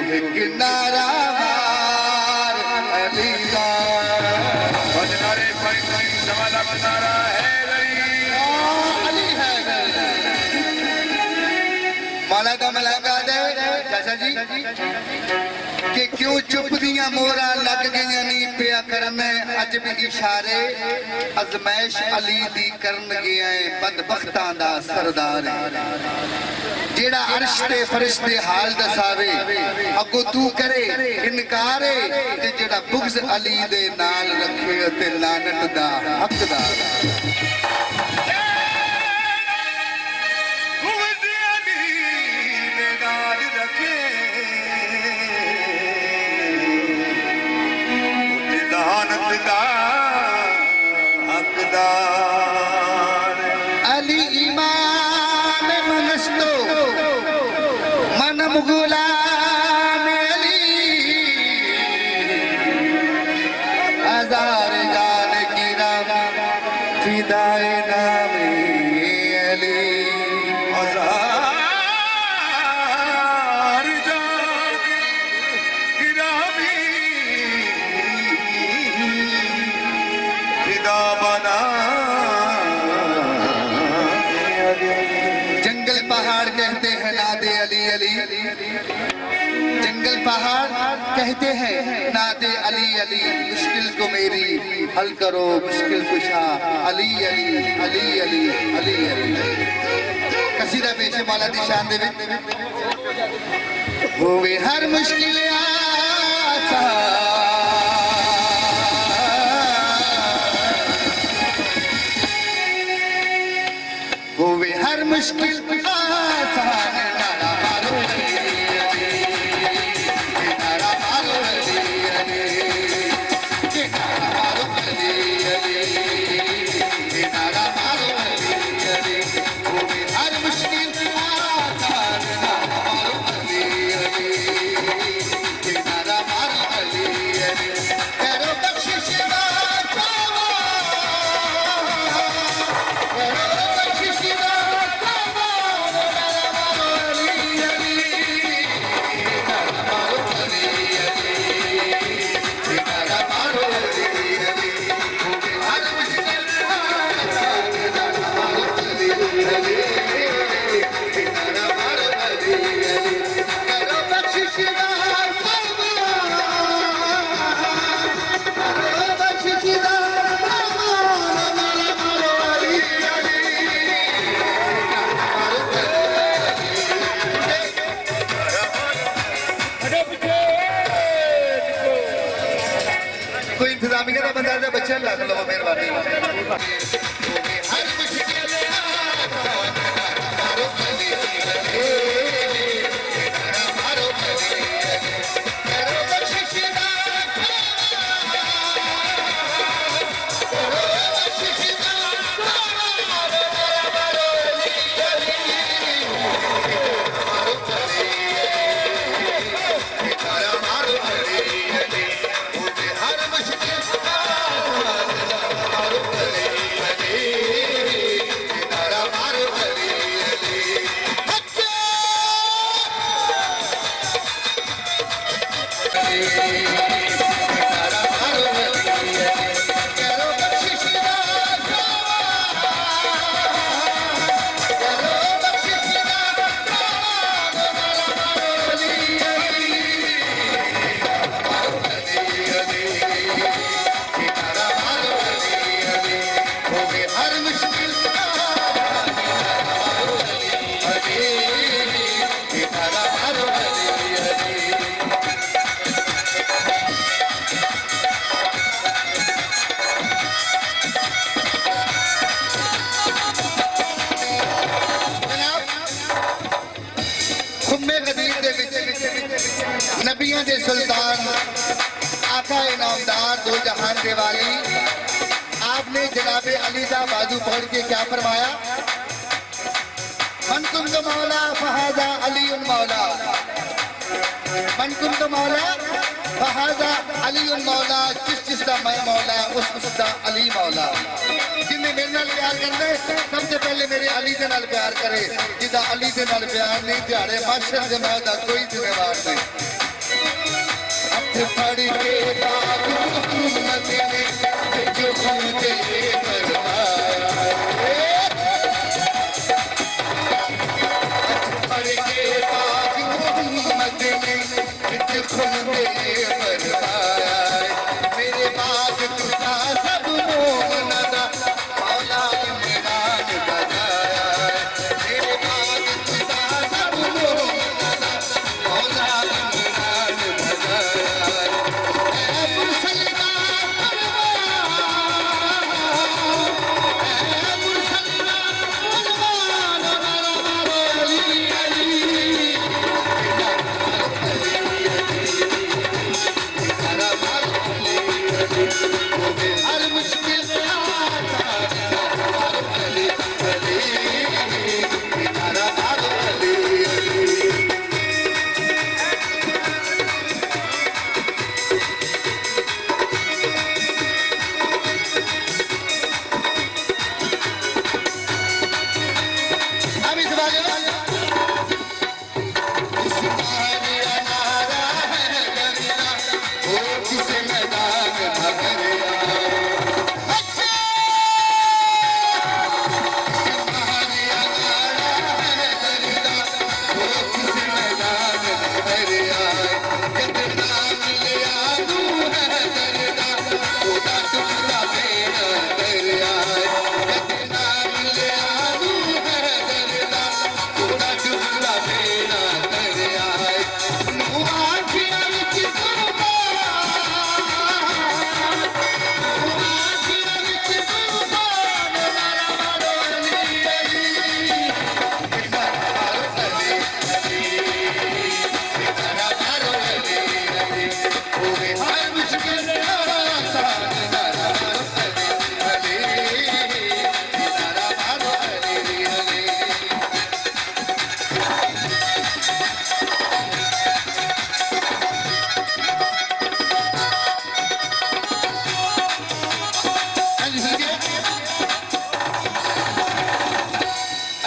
किनारा मार अली दा बजनारे कोई कोई सवाला किनारा है अली है मौला का मलाका दे चाचा जी कि क्यों चुप दियां मोरा लग गई नी पिया करन अज भी इशारे अजमैश अली दी करन गया है बदबख्तां दा सरदार जेड़ा अर्श ते फरिश्ते हाल दसावे अगो तू करे इनकार ते जेड़ा बुग़्ज़ अली दे नाल रखे ते लानत दा हकदार अली इमाम मनस्तो मन गुलाम अली हजार जान की राम फिदाए नाम अली हजार जान की रामी फिदा बना जंगल पहाड़ कहते हैं नादे अली अली जंगल पहाड़ कहते हैं नादे अली अली मुश्किल को मेरी हल करो मुश्किल कुशा अली अली अली अली अली अली कसीदा पेश मौला दी शान दे विच होवे हर मुश्किल आसान होवे हर मुश्किल आसान नारा मारो नारा मारो नारा मारो नारा मारो होवे हर मुश्किल आसान नारा मारो नारा मारो करो बख्शिश कोई इंतजामी का बंदा बच्चे लग लो मेहरबानी नबियां दे सुल्तान आका इनामदार दो जहान के वाली आपने जनाबे अली दा बाजू पकड़ के क्या फरमाया मन कुंत मौला फहाजा अली उन मौला मन कुंत मौला फहाजा अली उन मौला जिस दा मैं मौला उस दा अली मौला जिन्हें मेरे नाल प्यार करना सबसे पहले मेरे अली दे नाल प्यार करे जिदा अली दे नाल प्यार नहीं दिहाड़े माशर दे मैं दा कोई जिम्मेवार नहीं फड़ के बाग मोहम्मद ने जो खून दे भरमाया फड़ के बाग मोहम्मद ने जो खून दे भरमाया मेरे बाग तुझा सब मोहना दा मौला इमरान बजाया मेरे बाग तुझा सब मोहना दा मौला इमरान बजाया ऐ मुसलमान हर मुश्किल अब इस बारे किस मैदान भगरिया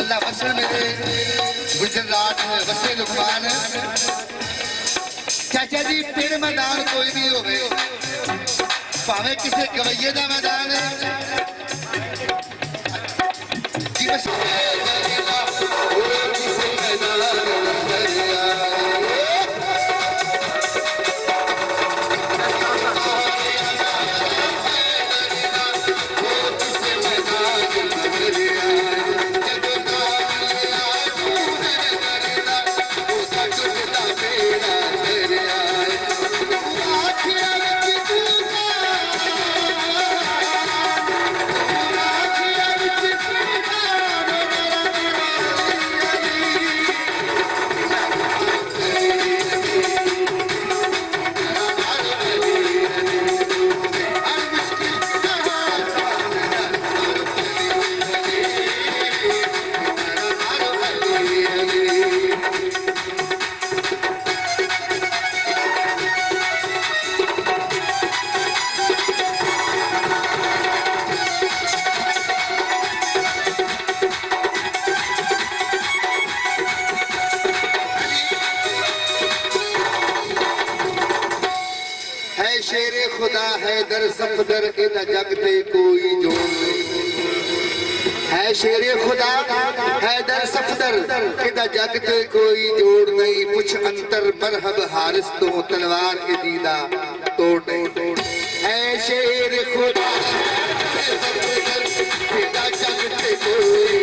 अल्लाह वसल मेरे गुजरात वसे लुकमान चाचा जी फिर मैदान कोई भी होवे भावे किसी गवैये का मैदान जी बस शेरे खुदा है दर सफदर इदा जग पे कोई जोड़ है शेरे खुदा है दर सफदर इदा जग पे कोई जोड़ नहीं कुछ अंतर मरहब हारिस तो तलवार इदीदा तोड़ नहीं है शेर खुदा इदा जग पे कोई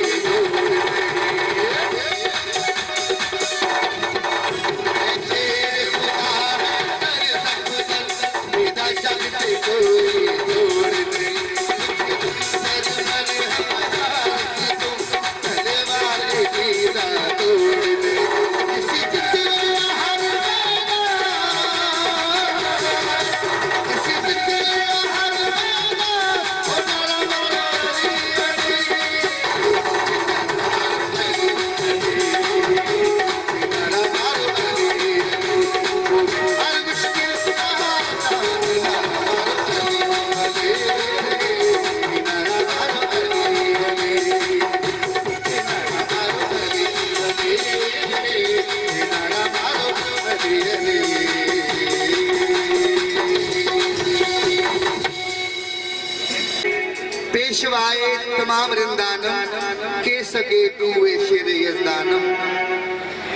पेशवाए तमाम रिंदानम के सके टूए शेर यजदानम।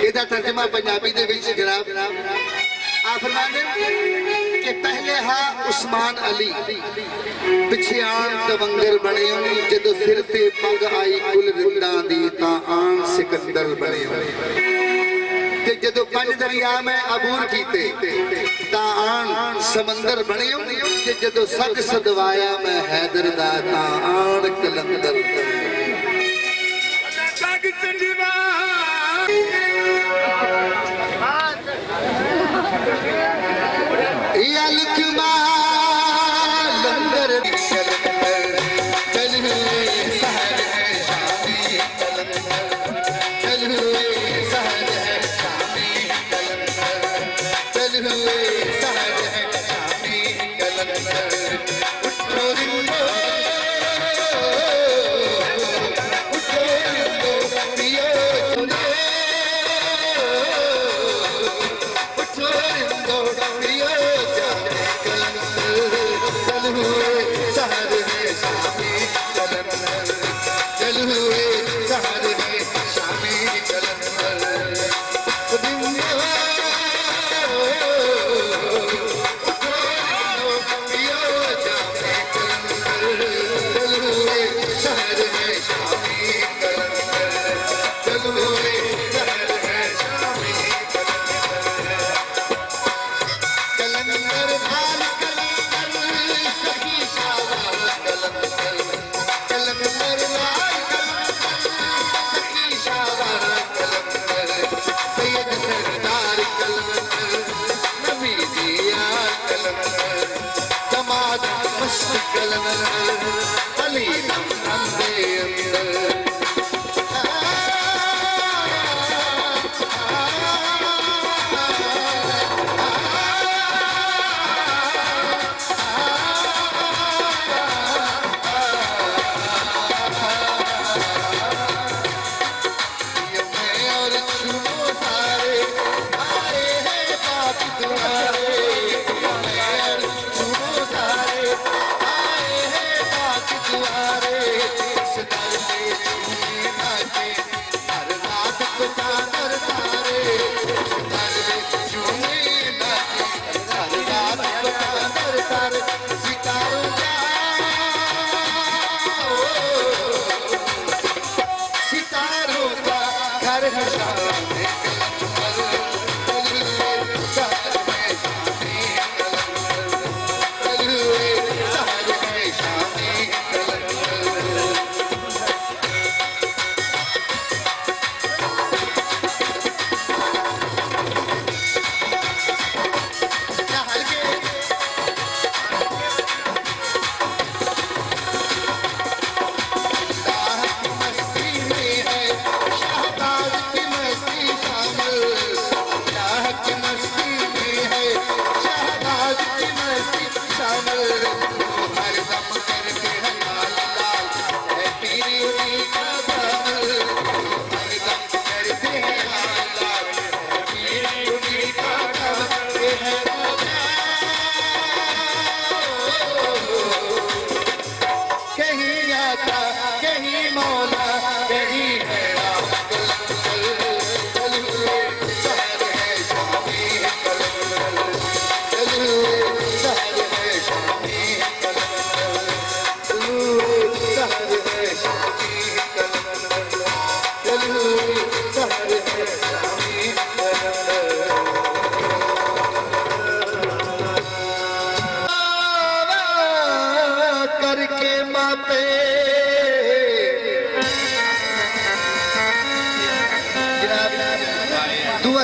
ਇਹਦਾ ਤਰਜਮਾ ਪੰਜਾਬੀ ਦੇ ਵਿੱਚ ਜਨਾਬ ਆ ਫਰਮਾਉਂਦੇ ਕਿ ਪਹਿਲੇ ਹਾਂ ਉਸਮਾਨ ਅਲੀ ਪਿੱਛੇ ਆਣ ਤਵੰਗਰ ਬਣੇ ਜਦੋਂ ਸਿਰ ਤੇ ਪੱਗ ਆਈ ਕੁਲ ਰਿੰਦਾਂ ਦੀ ਤਾਂ ਆਣ ਸਿਕੰਦਰ ਬਣੇ ਤੇ ਜਦੋਂ ਪੰਜ ਦਰਿਆ ਮੈਂ ਅਬੂਰ ਕੀਤੇ ਤਾਂ ਆਣ ਸਮੁੰਦਰ ਬਣੇ ਤੇ ਜਦੋਂ ਸੱਜ ਸਦਵਾਇਆ ਮੈਂ ਹੈਦਰ ਦਾ ਤਾਂ ਆਣ ਕਲੰਦਰ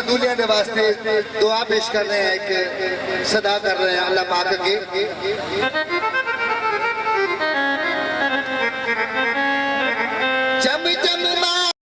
दूल्हे के वास्ते दुआ पेश कर रहे हैं, एक सदा कर रहे हैं अल्लाह पाक के